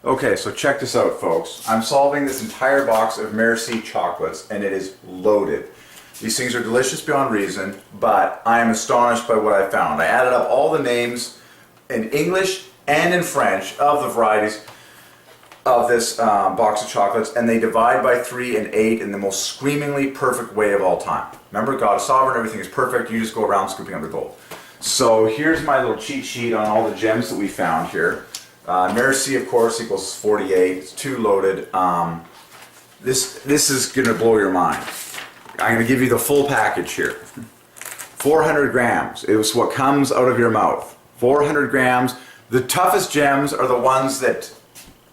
Okay, so check this out, folks. I'm solving this entire box of Merci chocolates, and it is loaded. These things are delicious beyond reason, but I am astonished by what I found. I added up all the names in English and in French of the varieties of this box of chocolates, and they divide by 3 and 8 in the most screamingly perfect way of all time. Remember, God is sovereign, everything is perfect, you just go around scooping up the gold. So here's my little cheat sheet on all the gems that we found here. Merci, of course, equals 48. It's 2 loaded. This is going to blow your mind. I'm going to give you the full package here. 400 grams. It was what comes out of your mouth. 400 grams. The toughest gems are the ones that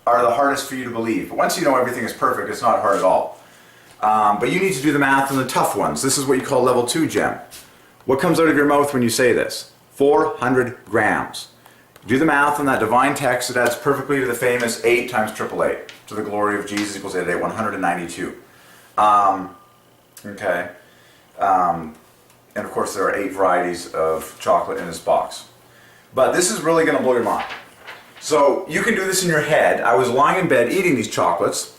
are the hardest for you to believe. But once you know everything is perfect, it's not hard at all. But you need to do the math on the tough ones. This is what you call level 2 gem. What comes out of your mouth when you say this? 400 grams. Do the math on that divine text. It adds perfectly to the famous 8 times 888. To the glory of Jesus equals 888, 192. Okay. And of course there are 8 varieties of chocolate in this box. But this is really going to blow your mind. So you can do this in your head. I was lying in bed eating these chocolates,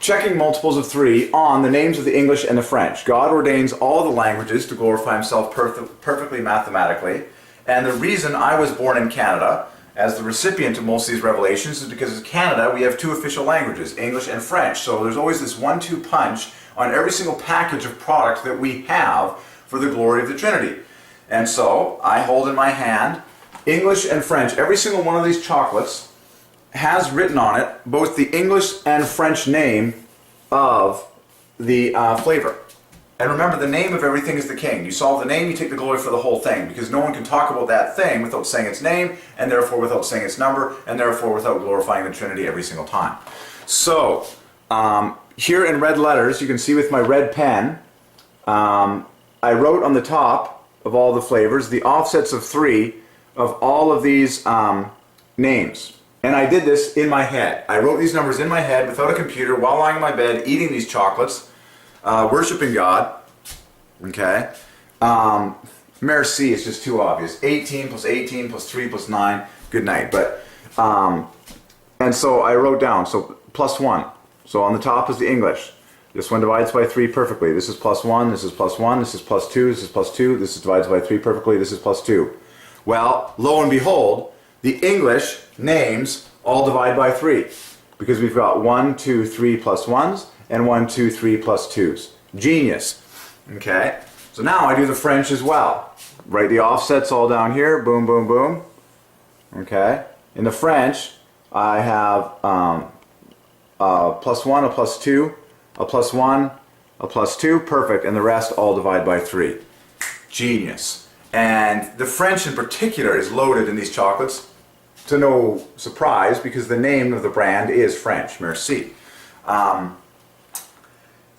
checking multiples of 3 on the names of the English and the French. God ordains all the languages to glorify himself perfectly mathematically. And the reason I was born in Canada as the recipient of most of these revelations is because in Canada we have 2 official languages, English and French. So there's always this 1-2 punch on every single package of product that we have for the glory of the Trinity. And so I hold in my hand English and French. Every single one of these chocolates has written on it both the English and French name of the flavor. And remember, the name of everything is the king. You solve the name, you take the glory for the whole thing, because no one can talk about that thing without saying its name, and therefore without saying its number, and therefore without glorifying the Trinity every single time. So, here in red letters, you can see with my red pen, I wrote on the top of all the flavors the offsets of 3 of all of these names. And I did this in my head. I wrote these numbers in my head without a computer while lying in my bed eating these chocolates. Worshiping God, okay? Merci is just too obvious. 18 plus 18 plus 3 plus 9, good night. But, and so I wrote down, so plus 1. So on the top is the English. This one divides by 3 perfectly. This is plus 1, this is plus 1, this is plus 2, this is plus 2, this is divides by 3 perfectly, this is plus 2. Well, lo and behold, the English names all divide by 3. Because we've got 1, 2, 3 plus 1s, and 1, 2, 3 plus 2s. Genius. Okay? So now I do the French as well. Write the offsets all down here. Boom, boom, boom. Okay? In the French, I have plus 1, a plus 2, a plus 1, a plus 2. Perfect. And the rest all divide by 3. Genius. And the French in particular is loaded in these chocolates. To no surprise, because the name of the brand is French. Merci.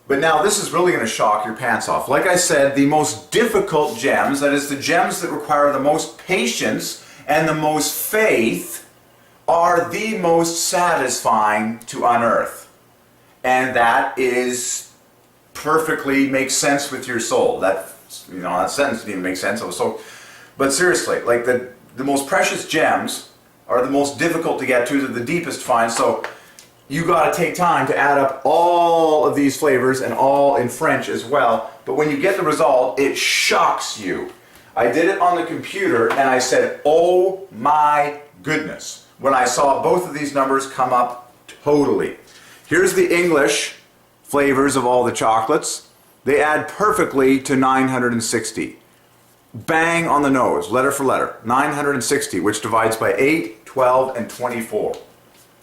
But now this is really going to shock your pants off. Like I said, the most difficult gems, that is the gems that require the most patience and the most faith, are the most satisfying to unearth. And that is perfectly makes sense with your soul. That, you know, that sentence didn't even make sense. But seriously, like the most precious gems are the most difficult to get to, they're the deepest find. So you got to take time to add up all of these flavors and all in French as well. But when you get the result, it shocks you. I did it on the computer and I said, oh my goodness, when I saw both of these numbers come up totally. Here's the English flavors of all the chocolates. They add perfectly to 960. Bang on the nose, letter for letter. 960, which divides by 8, 12, and 24.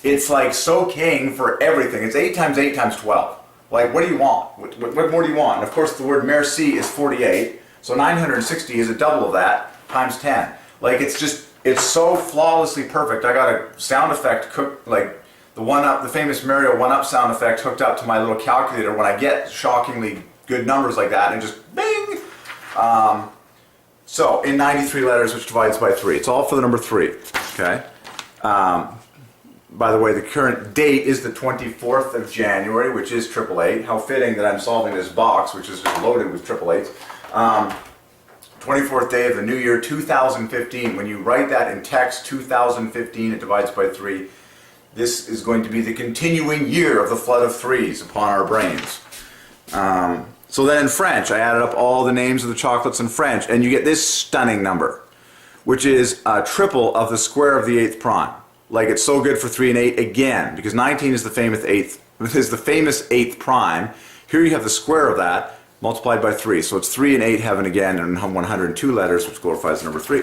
It's like so king for everything. It's 8 times 8 times 12. Like, what do you want? What more do you want? And of course, the word merci is 48. So 960 is a double of that times 10. Like, it's just, it's so flawlessly perfect. I got a sound effect cooked, like the famous Mario 1-up sound effect hooked up to my little calculator when I get shockingly good numbers like that, and just bing! So, in 93 letters, which divides by 3. It's all for the number 3, okay? By the way, the current date is the 24th of January, which is 888. How fitting that I'm solving this box, which is just loaded with 888s. 24th day of the new year, 2015. When you write that in text, 2015, it divides by 3. This is going to be the continuing year of the flood of threes upon our brains. So then in French, I added up all the names of the chocolates in French, and you get this stunning number, which is a triple of the square of the 8th prime. Like, it's so good for 3 and 8 again, because 19 is the famous 8th prime. Here you have the square of that multiplied by 3. So it's 3 and 8 heaven again, and 102 letters, which glorifies the number 3.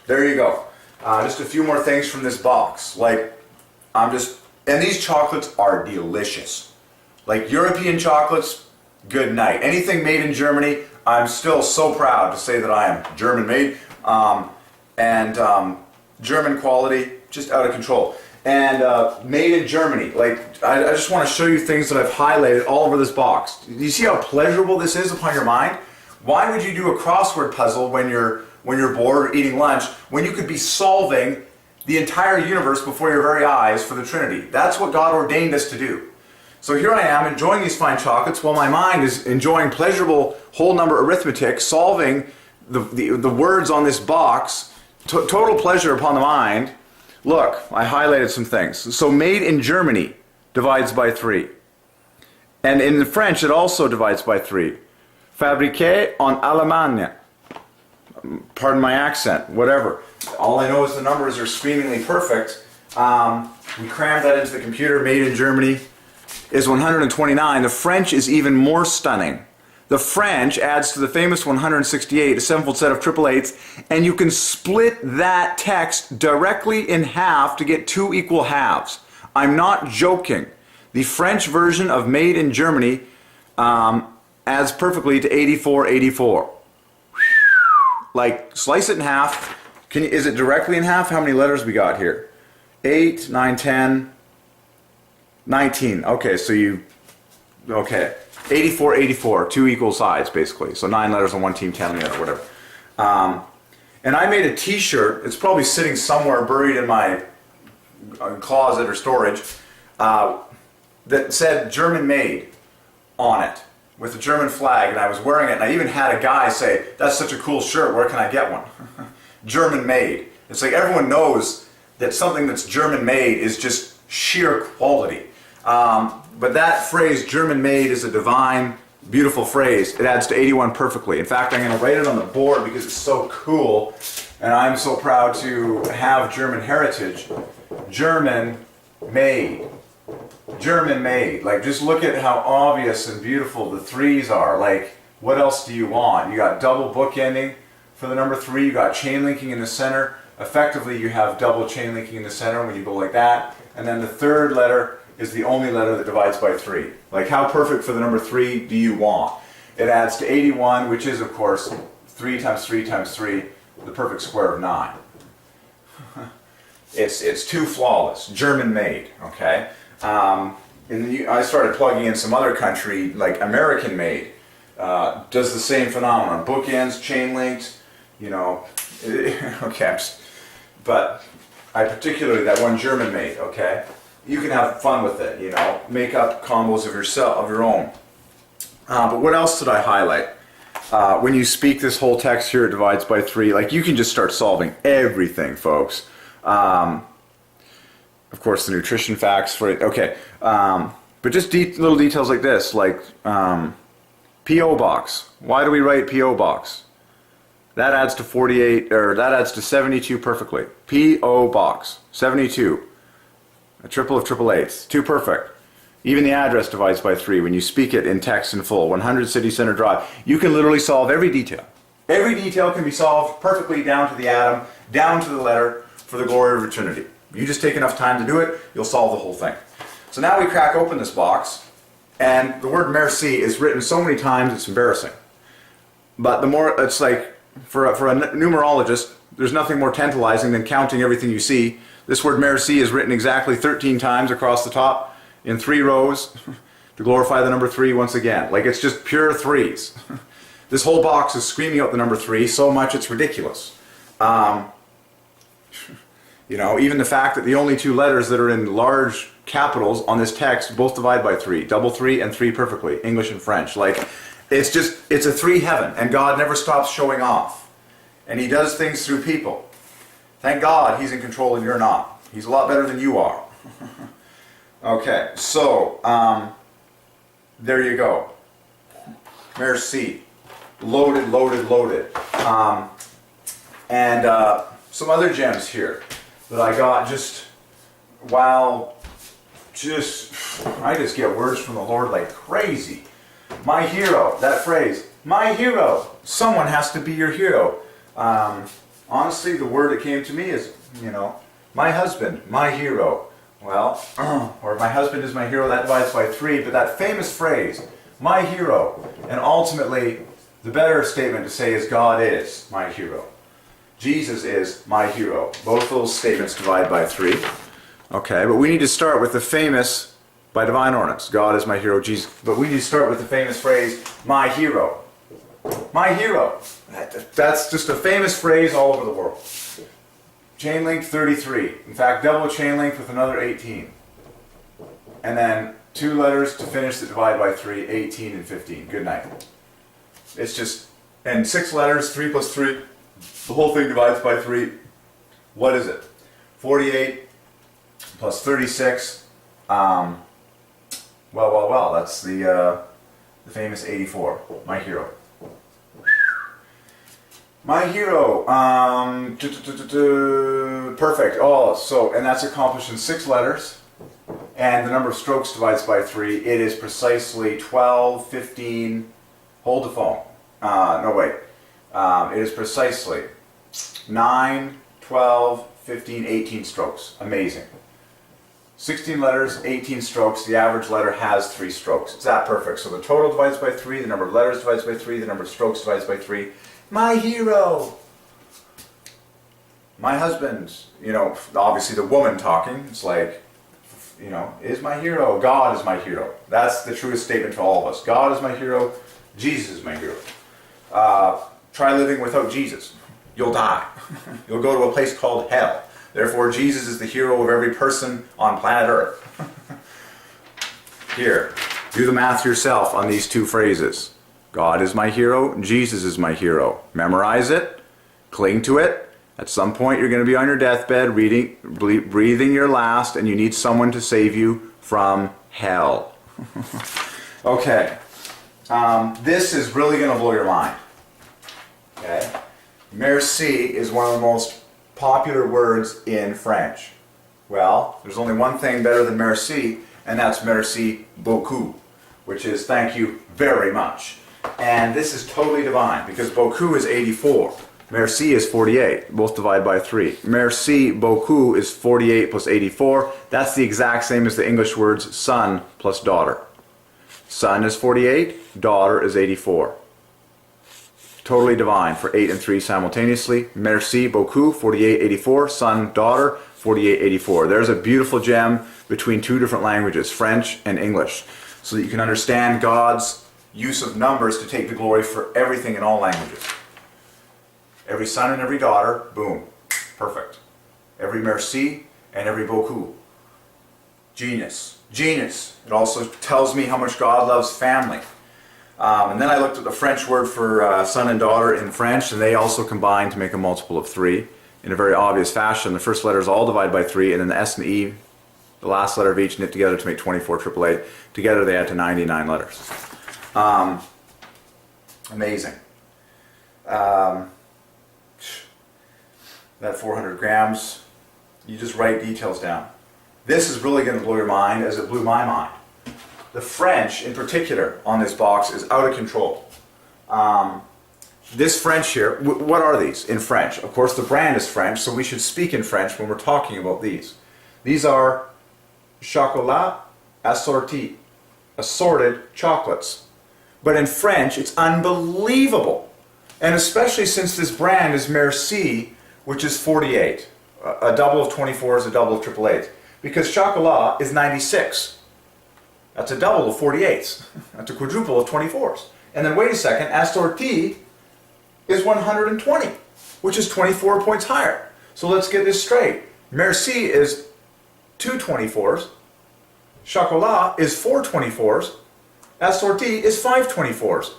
There you go. Just a few more things from this box. And these chocolates are delicious. Like European chocolates, good night. Anything made in Germany, I'm still so proud to say that I am German made. German quality, just out of control. And made in Germany. Like, I just want to show you things that I've highlighted all over this box. Do you see how pleasurable this is upon your mind? Why would you do a crossword puzzle when you're bored or eating lunch, when you could be solving the entire universe before your very eyes for the Trinity? That's what God ordained us to do. So here I am enjoying these fine chocolates while my mind is enjoying pleasurable whole number arithmetic, solving the words on this box, total pleasure upon the mind. Look, I highlighted some things. So made in Germany divides by 3. And in French it also divides by 3. Fabriqué en Allemagne. Pardon my accent, whatever. All I know is the numbers are screamingly perfect. We crammed that into the computer. Made in Germany is 129. The French is even more stunning. The French adds to the famous 168 a sevenfold set of triple eights, and you can split that text directly in half to get 2 equal halves. I'm not joking. The French version of Made in Germany adds perfectly to 8484. Like, slice it in half. Is it directly in half? How many letters we got here? 8, 9, 10, 19. Okay, okay. 84, 84, 2 equal sides, basically. So 9 letters on one team, 10 on the other, whatever. And I made a t-shirt. It's probably sitting somewhere buried in my closet or storage that said German made on it with a German flag, and I was wearing it, and I even had a guy say, "That's such a cool shirt, where can I get one?" German made. It's like everyone knows that something that's German made is just sheer quality. But that phrase, German made, is a divine, beautiful phrase. It adds to 81 perfectly. In fact, I'm going to write it on the board because it's so cool, and I'm so proud to have German heritage. German made. German made. Like, just look at how obvious and beautiful the 3s are. Like, what else do you want? You got double bookending for the number 3. You got chain linking in the center. Effectively, you have double chain linking in the center when you go like that. And then the 3rd letter is the only letter that divides by 3. Like, how perfect for the number 3 do you want? It adds to 81, which is, of course, 3 times 3 times 3, the perfect square of 9. It's too flawless. German made, okay? I started plugging in some other country, like American made. Does the same phenomenon. Bookends, chain linked, you know. Okay, but I particularly, that one German made, okay? You can have fun with it, you know, make up combos of your own. But what else did I highlight? When you speak this whole text here, it divides by 3. Like, you can just start solving everything, folks. Of course, the nutrition facts for it. Okay, but just little details like this, like P.O. Box. Why do we write P.O. Box? That adds to 48, or that adds to 72 perfectly. P.O. Box, 72. A triple of triple eights. 2 perfect. Even the address divides by 3 when you speak it in text in full. 100 City Center Drive. You can literally solve every detail. Every detail can be solved perfectly down to the atom, down to the letter, for the glory of the Trinity. You just take enough time to do it, you'll solve the whole thing. So now we crack open this box, and the word merci is written so many times it's embarrassing. But the more, it's like, for a numerologist, there's nothing more tantalizing than counting everything you see. This word merci is written exactly 13 times across the top in 3 rows to glorify the number 3 once again. Like, it's just pure 3s. This whole box is screaming out the number 3 so much it's ridiculous. You know, even the fact that the only 2 letters that are in large capitals on this text both divide by 3. Double 3 and 3 perfectly. English and French. Like, it's a 3 heaven, and God never stops showing off. And He does things through people. Thank God he's in control and you're not. He's a lot better than you are. Okay, so there you go. Merci. Loaded, loaded, loaded. And some other gems here that I got just, wow, I just get words from the Lord like crazy. My hero, that phrase, my hero. Someone has to be your hero. Honestly, the word that came to me is, my husband, my hero. Well, or my husband is my hero, that divides by 3, but that famous phrase, my hero, and ultimately, the better statement to say is God is my hero. Jesus is my hero. Both those statements divide by 3. Okay, but we need to start with the famous, by Divine Ordinance, God is my hero, Jesus. But we need to start with the famous phrase, my hero. My hero. That's just a famous phrase all over the world. Chain link 33. In fact, double chain link with another 18. And then 2 letters to finish that divide by 3, 18 and 15. Good night. It's just, and 6 letters, 3 plus 3. The whole thing divides by 3. What is it? 48 plus 36. Well, that's the famous 84. My hero. My hero. Perfect. Oh, so, and that's accomplished in 6 letters. And the number of strokes divides by 3. It is precisely 12, 15. Hold the phone. No, wait. It is precisely 9, 12, 15, 18 strokes. Amazing. 16 letters, 18 strokes. The average letter has 3 strokes. It's that perfect. So the total divides by 3, the number of letters divides by 3, the number of strokes divides by 3. My hero. My husband, obviously the woman talking. It's like, is my hero. God is my hero. That's the truest statement to all of us. God is my hero. Jesus is my hero. Try living without Jesus. You'll die. You'll go to a place called hell. Therefore, Jesus is the hero of every person on planet Earth. Here, do the math yourself on these 2 phrases. God is my hero. Jesus is my hero. Memorize it. Cling to it. At some point, you're going to be on your deathbed, breathing your last, and you need someone to save you from hell. Okay. This is really going to blow your mind. Okay. Merci is one of the most popular words in French. Well, there's only one thing better than merci, and that's merci beaucoup, which is thank you very much. And this is totally divine, because beaucoup is 84. Merci is 48. Both divide by 3. Merci beaucoup is 48 plus 84. That's the exact same as the English words son plus daughter. Son is 48, daughter is 84. Totally divine for 8 and 3 simultaneously. Merci beaucoup, 48, 84. Son, daughter, 48, 84. There's a beautiful gem between 2 different languages, French and English, so that you can understand God's use of numbers to take the glory for everything in all languages. Every son and every daughter, boom, perfect. Every merci and every beaucoup. Genius. Genius. It also tells me how much God loves family. And then I looked at the French word for son and daughter in French, and they also combine to make a multiple of 3 in a very obvious fashion. The first letters all divide by 3, and then the S and E, the last letter of each, knit together to make 24 888. Together they add to 99 letters. Amazing. That 400 grams, you just write details down. This is really going to blow your mind, as it blew my mind. The French, in particular, on this box is out of control. This French here, what are these in French? Of course, the brand is French, so we should speak in French when we're talking about these. These are chocolat assorti, assorted chocolates. But in French, it's unbelievable. And especially since this brand is Merci, which is 48. A double of 24 is a double of 888. Because chocolat is 96. That's a double of 48s. That's a quadruple of 24s. And then wait a second, assorti is 120, which is 24 points higher. So let's get this straight. Merci is 2 24s. Chocolat is 4 24s. Assorti is 5 24s.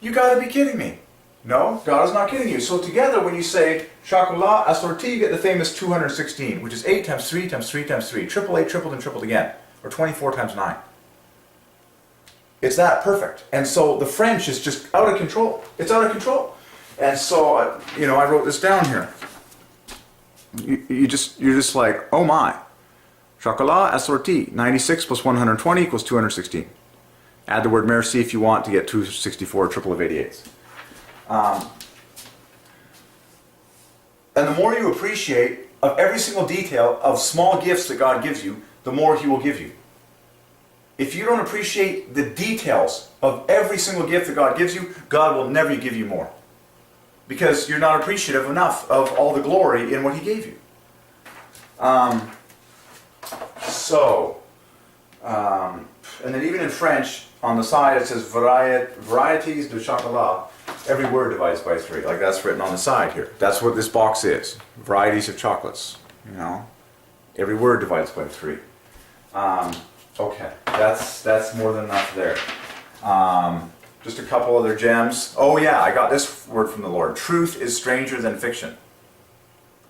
You gotta be kidding me. No, God is not kidding you. So together, when you say chocolat assorti, you get the famous 216, which is 8 times 3 times 3 times 3. Triple 8, tripled and tripled again. Or 24 times 9. It's that perfect. And so the French is just out of control. It's out of control. And so, I wrote this down here. You're just like, oh my. Chocolat assorti, 96 plus 120 equals 216. Add the word merci if you want to get 264, triple of 88s. And the more you appreciate of every single detail of small gifts that God gives you, the more He will give you. If you don't appreciate the details of every single gift that God gives you, God will never give you more. Because you're not appreciative enough of all the glory in what He gave you. And then even in French, on the side it says varieties de chocolat. Every word divides by 3. Like that's written on the side here. That's what this box is. Varieties of chocolates. Every word divides by 3. Okay, that's more than enough there. Just a couple other gems. Oh yeah, I got this word from the Lord. Truth is stranger than fiction.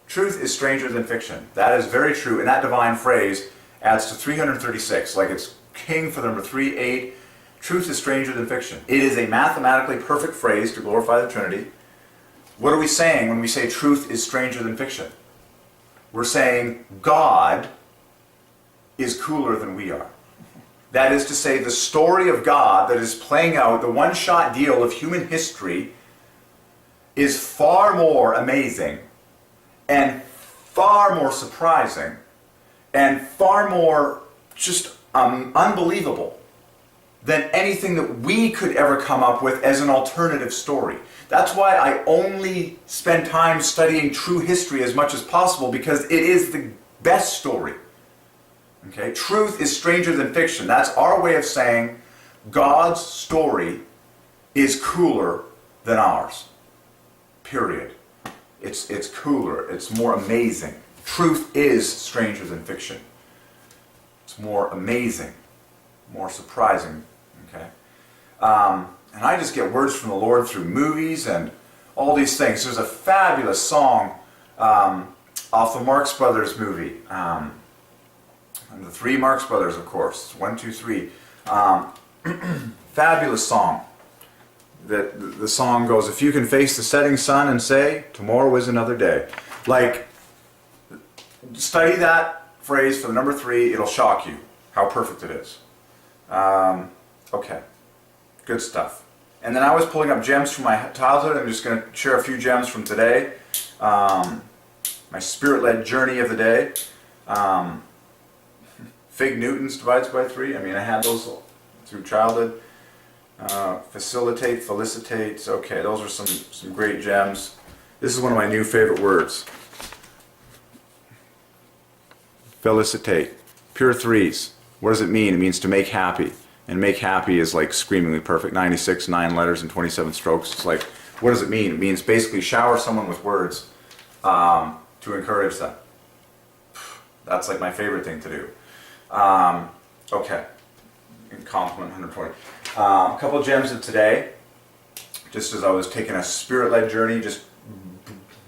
Truth is stranger than fiction. That is very true. And that divine phrase adds to 336. Like it's king for the number 3, 8. Truth is stranger than fiction. It is a mathematically perfect phrase to glorify the Trinity. What are we saying when we say truth is stranger than fiction? We're saying God is cooler than we are. That is to say, the story of God that is playing out, the one-shot deal of human history, is far more amazing and far more surprising and far more just unbelievable than anything that we could ever come up with as an alternative story. That's why I only spend time studying true history as much as possible, because it is the best story. Okay? Truth is stranger than fiction. That's our way of saying God's story is cooler than ours. Period. It's cooler. It's more amazing. Truth is stranger than fiction. It's more amazing, more surprising. Okay? And I just get words from the Lord through movies and all these things. There's a fabulous song off the Marx Brothers movie. And the 3 Marx Brothers, of course. 1, 2, 3. Fabulous song. The song goes, if you can face the setting sun and say, tomorrow is another day. Like, study that phrase for the number 3. It'll shock you how perfect it is. Okay. Good stuff. And then I was pulling up gems from my childhood. I'm just going to share a few gems from today. My spirit-led journey of the day. Fig Newtons divides by 3. I mean, I had those through childhood. Facilitate, felicitate. Okay, those are some great gems. This is one of my new favorite words. Felicitate. Pure 3s. What does it mean? It means to make happy. And make happy is like screamingly perfect. 96, 9 letters and 27 strokes. It's like, what does it mean? It means basically shower someone with words to encourage them. That's like my favorite thing to do. Okay. Compliment 120. A couple of gems of today. Just as I was taking a spirit-led journey, just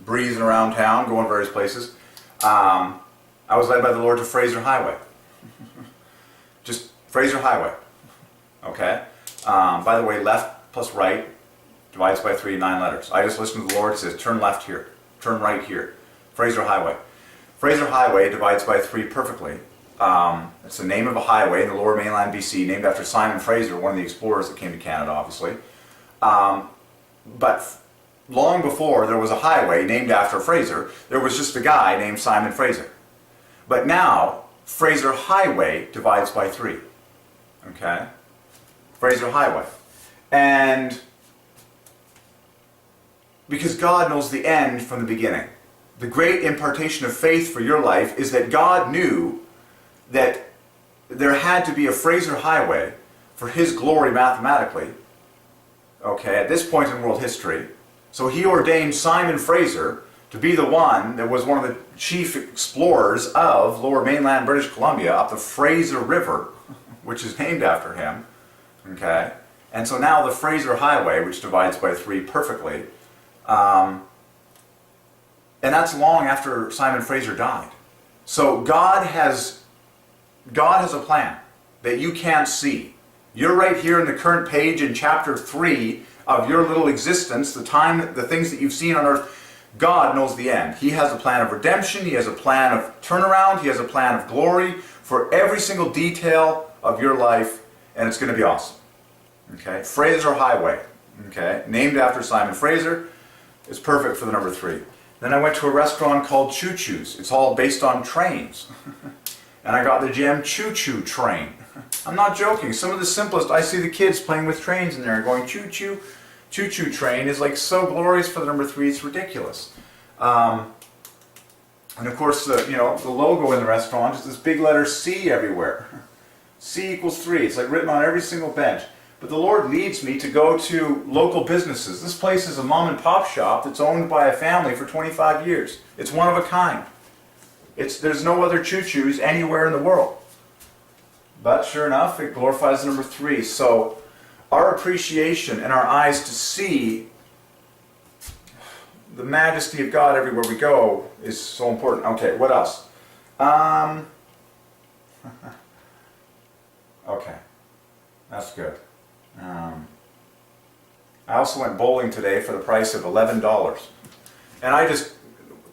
breezing around town, going various places. I was led by the Lord to Fraser Highway. Just Fraser Highway. Okay? By the way, left plus right divides by 3, 9 letters. I just listened to the Lord. It says, turn left here. Turn right here. Fraser Highway. Fraser Highway divides by 3 perfectly. It's the name of a highway in the lower mainland BC, named after Simon Fraser, one of the explorers that came to Canada, obviously. But long before there was a highway named after Fraser, there was just a guy named Simon Fraser. But now, Fraser Highway divides by 3. Okay? Fraser Highway. And because God knows the end from the beginning. The great impartation of faith for your life is that God knew that there had to be a Fraser Highway for His glory mathematically, okay, at this point in world history. So He ordained Simon Fraser to be the one that was one of the chief explorers of lower mainland British Columbia up the Fraser River, which is named after him, okay? And so now the Fraser Highway, which divides by 3 perfectly, And that's long after Simon Fraser died. So God has a plan that you can't see. You're right here in the current page in chapter 3 of your little existence, the things that you've seen on earth. God knows the end. He has a plan of redemption. He has a plan of turnaround. He has a plan of glory for every single detail of your life, and it's going to be awesome. Okay, Fraser Highway. Okay, named after Simon Fraser. It's perfect for the number 3. Then I went to a restaurant called Choo Choo's. It's all based on trains. And I got the gem Choo Choo Train. I'm not joking. Some of the simplest, I see the kids playing with trains in there going choo choo. Choo Choo Train is like so glorious for the number 3, it's ridiculous. And of course, the logo in the restaurant is this big letter C everywhere. C equals 3. It's like written on every single bench. But the Lord leads me to go to local businesses. This place is a mom and pop shop that's owned by a family for 25 years. It's one of a kind. There's no other choo-choos anywhere in the world. But sure enough, it glorifies the number 3. So our appreciation and our eyes to see the majesty of God everywhere we go is so important. Okay, what else? Okay, that's good. I also went bowling today for the price of $11. And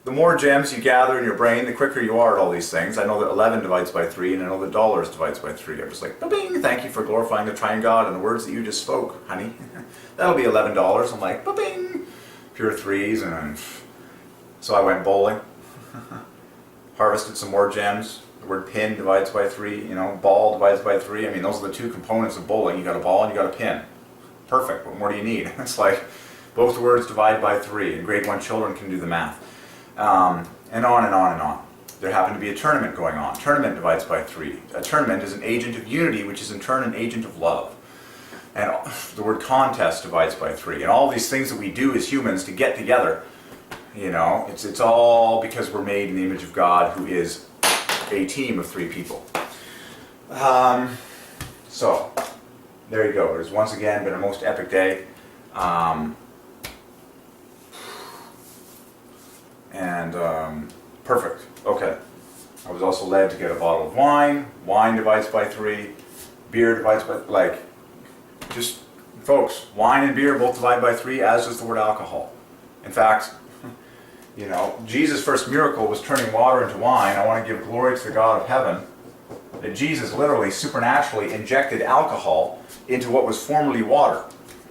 the more gems you gather in your brain, the quicker you are at all these things. I know that 11 divides by 3, and I know that dollars divides by 3. I'm just like, ba-bing, thank you for glorifying the Triune God and the words that you just spoke, honey. That'll be $11. I'm like, ba-bing, pure threes, and so I went bowling. Harvested some more gems. The word pin divides by 3, ball divides by 3. I mean, those are the 2 components of bowling. You got a ball and you got a pin. Perfect. What more do you need? It's like both words divide by 3, and grade 1 children can do the math. And on and on and on. There happened to be a tournament going on. Tournament divides by 3. A tournament is an agent of unity, which is in turn an agent of love. And the word contest divides by 3. And all these things that we do as humans to get together, it's all because we're made in the image of God, who is a team of 3 people. So, there you go. It's once again been a most epic day. Perfect. Okay. I was also led to get a bottle of wine. Wine divides by 3. Beer divides by, just, folks, wine and beer both divide by 3, as does the word alcohol. In fact, Jesus' first miracle was turning water into wine. I want to give glory to the God of heaven that Jesus literally, supernaturally injected alcohol into what was formerly water.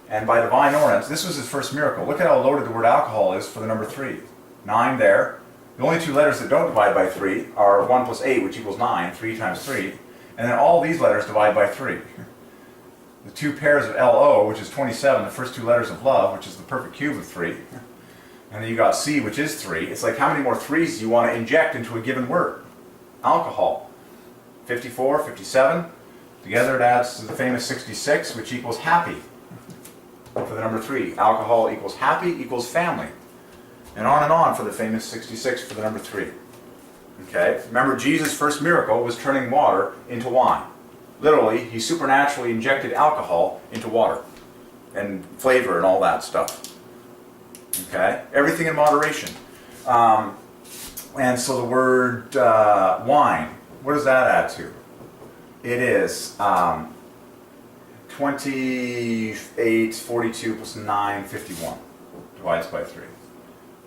And by divine ordinance, this was his first miracle. Look at how loaded the word alcohol is for the number 3. 9 there. The only 2 letters that don't divide by 3 are 1 plus 8, which equals 9, 3 times 3. And then all these letters divide by 3. The 2 pairs of LO, which is 27, the first 2 letters of love, which is the perfect cube of 3. And then you got C, which is 3. It's like, how many more 3s do you want to inject into a given word? Alcohol. 54, 57. Together it adds to the famous 66, which equals happy. For the number 3. Alcohol equals happy equals family. And on for the famous 66 for the number 3. Okay? Remember, Jesus' first miracle was turning water into wine. Literally, he supernaturally injected alcohol into water. And flavor and all that stuff. Okay? Everything in moderation. And so the word wine, what does that add to? It is 28, 42 plus 9, 51. Divides by 3.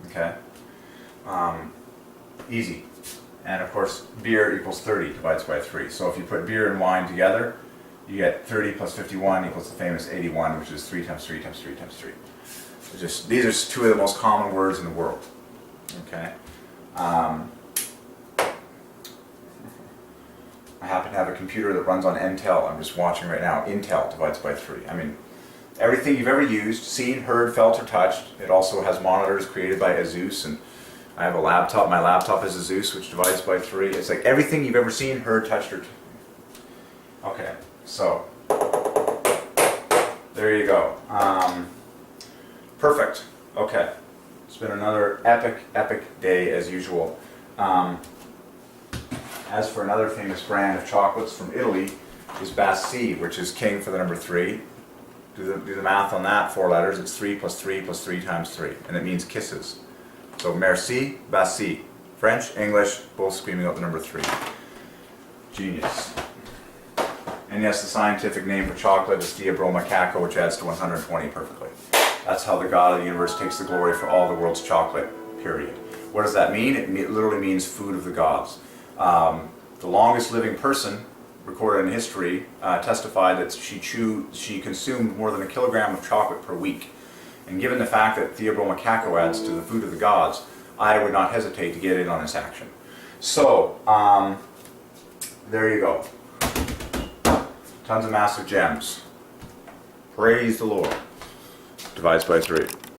Okay? Easy. And of course, beer equals 30 divides by 3. So if you put beer and wine together, you get 30 plus 51 equals the famous 81, which is 3 times 3 times 3 times 3. These are 2 of the most common words in the world. Okay? I happen to have a computer that runs on Intel. I'm just watching right now. Intel divides by 3. I mean, everything you've ever used, seen, heard, felt, or touched. It also has monitors created by Asus, and I have a laptop. My laptop is Asus, which divides by 3. It's like everything you've ever seen, heard, touched, or... Okay, so there you go. Perfect. Okay, it's been another epic day as usual. As for another famous brand of chocolates from Italy is Bassi, which is king for the number 3. Do the math on that, 4 letters. It's 3 plus 3 plus 3 times 3. And it means kisses. So merci, basi. French, English, both screaming out the number 3. Genius. And yes, the scientific name for chocolate is Theobroma, which adds to 120 perfectly. That's how the God of the universe takes the glory for all the world's chocolate, period. What does that mean? It literally means food of the gods. The longest living person recorded in history testified that she consumed more than 1 kilogram of chocolate per week. And given the fact that Theobroma adds to the food of the gods, I would not hesitate to get in on this action. So, there you go. Tons of massive gems. Praise the Lord. Divides by 3.